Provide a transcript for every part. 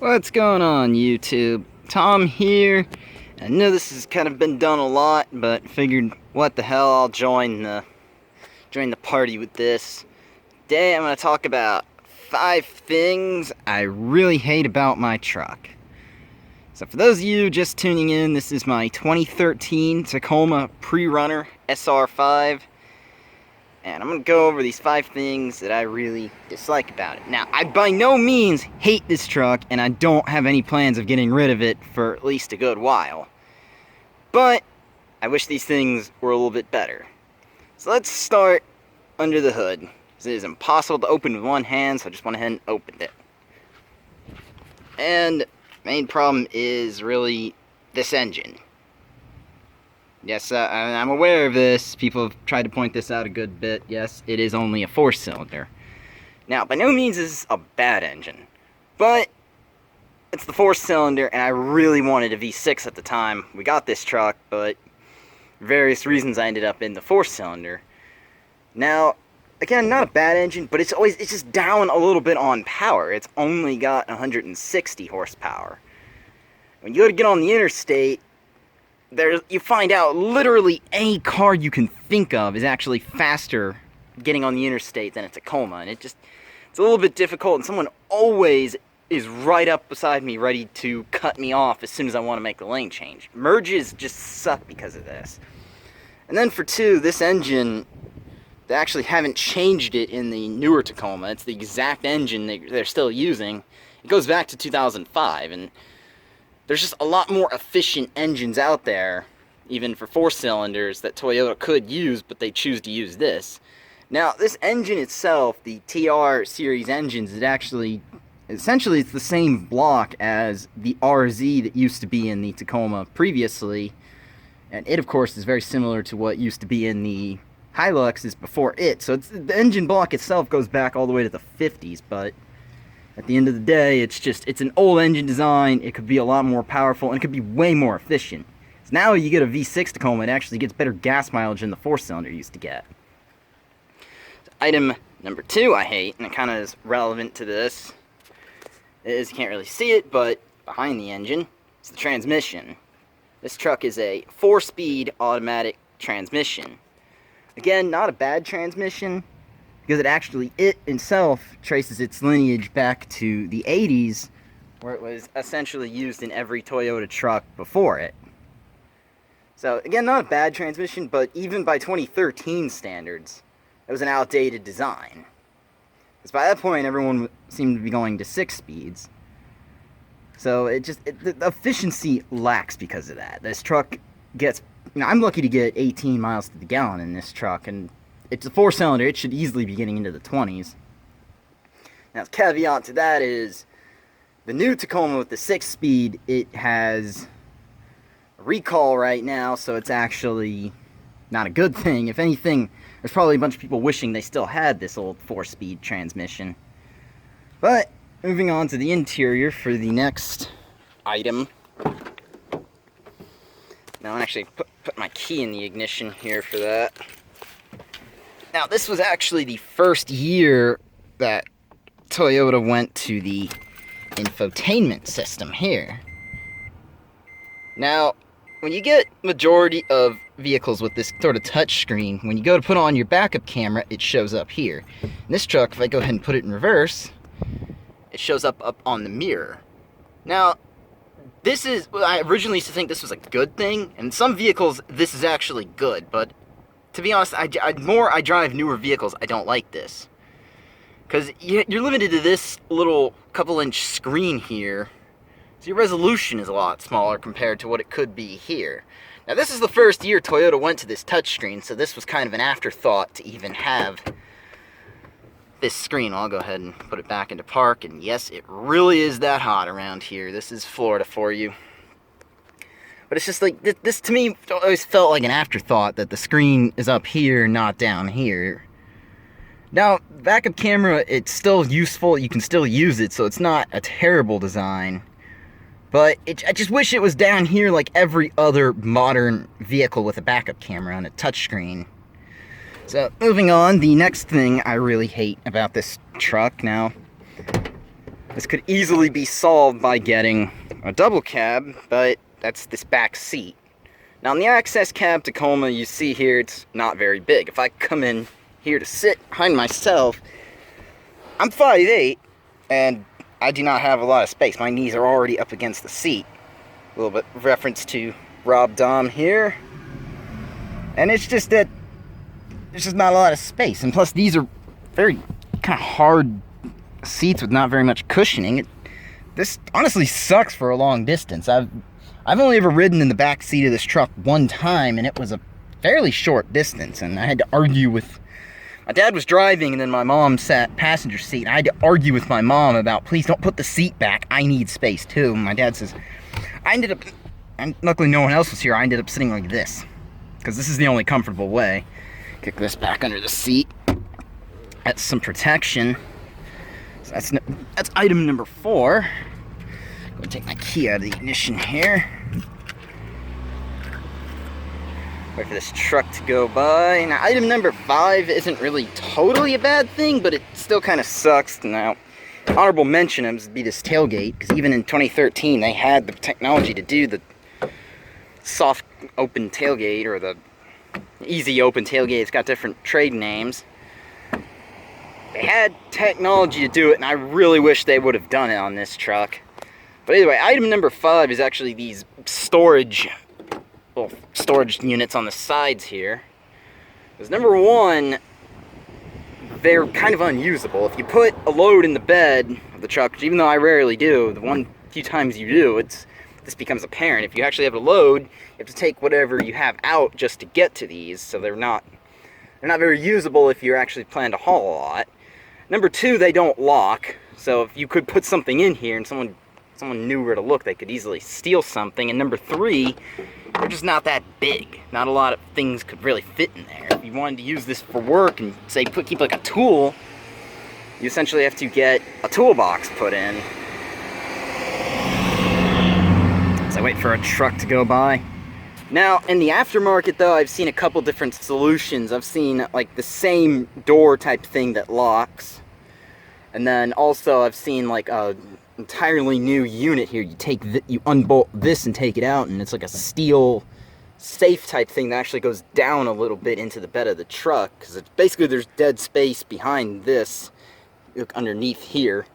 What's going on, YouTube? Tom here. I know this has kind of been done a lot, but figured, what the hell, I'll join the party with this. Today I'm going to talk about 5 things I really hate about my truck. So for those of you just tuning in, this is my 2013 Tacoma Pre-Runner SR5. And I'm going to go over these 5 things that I really dislike about it. Now, I by no means hate this truck, and I don't have any plans of getting rid of it for at least a good while. But I wish these things were a little bit better. So let's start under the hood. It is impossible to open with one hand, so I just went ahead and opened it. And the main problem is really this engine. Yes, I'm aware of this. People have tried to point this out a good bit. Yes, it is only a 4-cylinder. Now, by no means is this a bad engine, but it's the 4-cylinder, and I really wanted a V6 at the time. We got this truck, but for various reasons I ended up in the 4-cylinder. Now, again, not a bad engine, but it's just down a little bit on power. It's only got 160 horsepower. When you go to get on the interstate, you find out literally any car you can think of is actually faster getting on the interstate than a Tacoma, and it's a little bit difficult, and someone always is right up beside me ready to cut me off as soon as I want to make the lane change. Merges just suck because of this. And then for 2, this engine, they actually haven't changed it in the newer Tacoma. It's the exact engine they're still using. It goes back to 2005, and there's just a lot more efficient engines out there, even for 4-cylinders, that Toyota could use, but they choose to use this. Now, this engine itself, the TR series engines, essentially it's the same block as the RZ that used to be in the Tacoma previously, and it, of course, is very similar to what used to be in the Hiluxes before it. So the engine block itself goes back all the way to the 50s, but at the end of the day, it's an old engine design. It could be a lot more powerful, and it could be way more efficient. So now you get a V6 Tacoma, it actually gets better gas mileage than the 4-cylinder used to get. So item number 2 I hate, and it kind of is relevant to this, is, you can't really see it, but behind the engine, it's the transmission. This truck is a 4-speed automatic transmission. Again, not a bad transmission, because it itself traces its lineage back to the 80s, where it was essentially used in every Toyota truck before it. So again, not a bad transmission, but even by 2013 standards, it was an outdated design. Because by that point, everyone seemed to be going to 6 speeds. So the efficiency lacks because of that. This truck gets, I'm lucky to get 18 miles to the gallon in this truck, and it's a 4-cylinder, it should easily be getting into the 20s. Now, the caveat to that is, the new Tacoma with the 6-speed, it has a recall right now, so it's actually not a good thing. If anything, there's probably a bunch of people wishing they still had this old 4-speed transmission. But, moving on to the interior for the next item. Now, I'll actually put my key in the ignition here for that. Now, this was actually the first year that Toyota went to the infotainment system here. Now, when you get majority of vehicles with this sort of touch screen, when you go to put on your backup camera, it shows up here. In this truck, if I go ahead and put it in reverse, it shows up on the mirror. Now, I originally used to think this was a good thing, and in some vehicles, this is actually good, but to be honest, more I drive newer vehicles, I don't like this. Because you're limited to this little couple-inch screen here, so your resolution is a lot smaller compared to what it could be here. Now, this is the first year Toyota went to this touchscreen, so this was kind of an afterthought to even have this screen. I'll go ahead and put it back into park, and yes, it really is that hot around here. This is Florida for you. But it's just like, this to me always felt like an afterthought, that the screen is up here, not down here. Now, backup camera, it's still useful, you can still use it, so it's not a terrible design. But I just wish it was down here like every other modern vehicle with a backup camera on a touchscreen. So, moving on, the next thing I really hate about this truck now, This could easily be solved by getting a double cab, but that's this back seat. Now in the access cab Tacoma, you see here, it's not very big. If I come in here to sit behind myself, I'm 5'8", and I do not have a lot of space. My knees are already up against the seat. A little bit of reference to Rob Dahm here. And it's just that there's just not a lot of space. And plus these are very kind of hard seats with not very much cushioning. This honestly sucks for a long distance. I've only ever ridden in the back seat of this truck one time, and it was a fairly short distance, and I had to argue with... My dad was driving, and then my mom sat passenger seat, and I had to argue with my mom about, please don't put the seat back, I need space too. And my dad says, and luckily no one else was here, I ended up sitting like this, because this is the only comfortable way. Kick this back under the seat. That's some protection. So that's item number 4. I'm going to take my key out of the ignition here. Wait for this truck to go by. Now, item number 5 isn't really totally a bad thing, but it still kind of sucks. Now, honorable mention would be this tailgate, because even in 2013, they had the technology to do the soft open tailgate, or the easy open tailgate. It's got different trade names. They had technology to do it, and I really wish they would have done it on this truck. But anyway, item number 5 is actually these storage units on the sides here. Because number 1, they're kind of unusable. If you put a load in the bed of the truck, which even though I rarely do, the few times you do, this becomes apparent. If you actually have a load, you have to take whatever you have out just to get to these, so they're not very usable if you're actually planning to haul a lot. Number 2, they don't lock, so if you could put something in here and someone knew where to look, they could easily steal something. And number 3, they're just not that big. Not a lot of things could really fit in there. If you wanted to use this for work and say keep like a tool, you essentially have to get a toolbox put in. As I wait for a truck to go by. Now, in the aftermarket though, I've seen a couple different solutions. I've seen like the same door type thing that locks. And then also I've seen like a entirely new unit here. You unbolt this and take it out, and it's like a steel safe type thing that actually goes down a little bit into the bed of the truck, because it's basically there's dead space behind this. Look underneath here,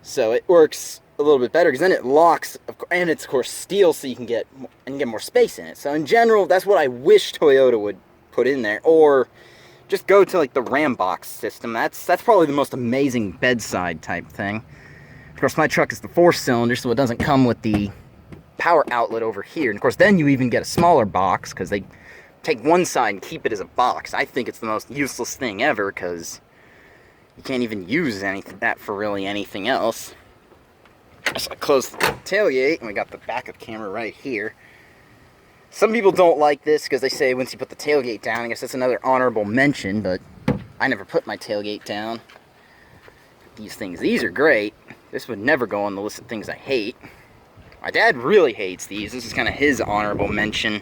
so it works a little bit better because then it locks, and it's of course steel, so you can get more space in it. So in general, that's what I wish Toyota would put in there, or just go to like the Ram box system. That's probably the most amazing bedside type thing. Of course, my truck is the 4-cylinder, so it doesn't come with the power outlet over here. And of course, then you even get a smaller box, because they take one side and keep it as a box. I think it's the most useless thing ever, because you can't even use that for really anything else. So I closed the tailgate, and we got the backup camera right here. Some people don't like this, because they say once you put the tailgate down, I guess that's another honorable mention, but I never put my tailgate down. These are great. This would never go on the list of things I hate. My dad really hates these. This is kind of his honorable mention.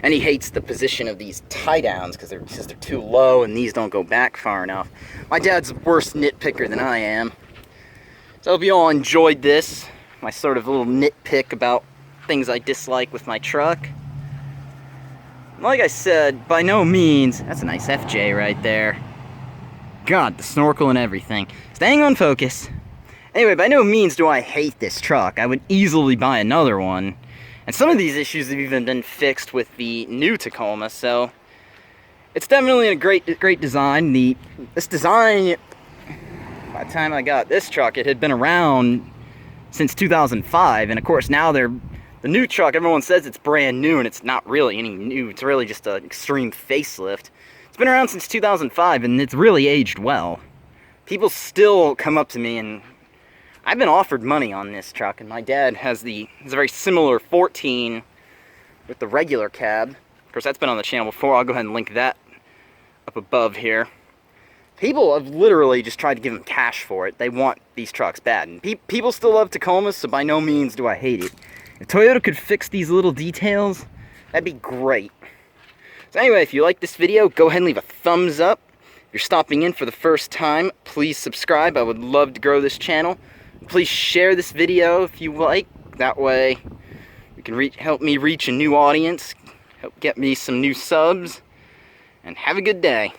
And he hates the position of these tie-downs because they're too low and these don't go back far enough. My dad's a worse nitpicker than I am. So I hope you all enjoyed this. My sort of little nitpick about things I dislike with my truck. Like I said, by no means... That's a nice FJ right there. God, the snorkel and everything. Staying on focus. Anyway, by no means do I hate this truck. I would easily buy another one. And some of these issues have even been fixed with the new Tacoma, so it's definitely a great design. This design, by the time I got this truck, it had been around since 2005, and of course now the new truck, everyone says it's brand new, and it's not really any new. It's really just an extreme facelift. It's been around since 2005, and it's really aged well. People still come up to me, and I've been offered money on this truck, and my dad has a very similar 14 with the regular cab. Of course, that's been on the channel before. I'll go ahead and link that up above here. People have literally just tried to give them cash for it. They want these trucks bad, and people still love Tacomas, so by no means do I hate it. If Toyota could fix these little details, that'd be great. So anyway, if you like this video, go ahead and leave a thumbs up. you're stopping in for the first time, please subscribe. I would love to grow this channel. Please share this video if you like. That way you can help me reach a new audience, help get me some new subs, and have a good day.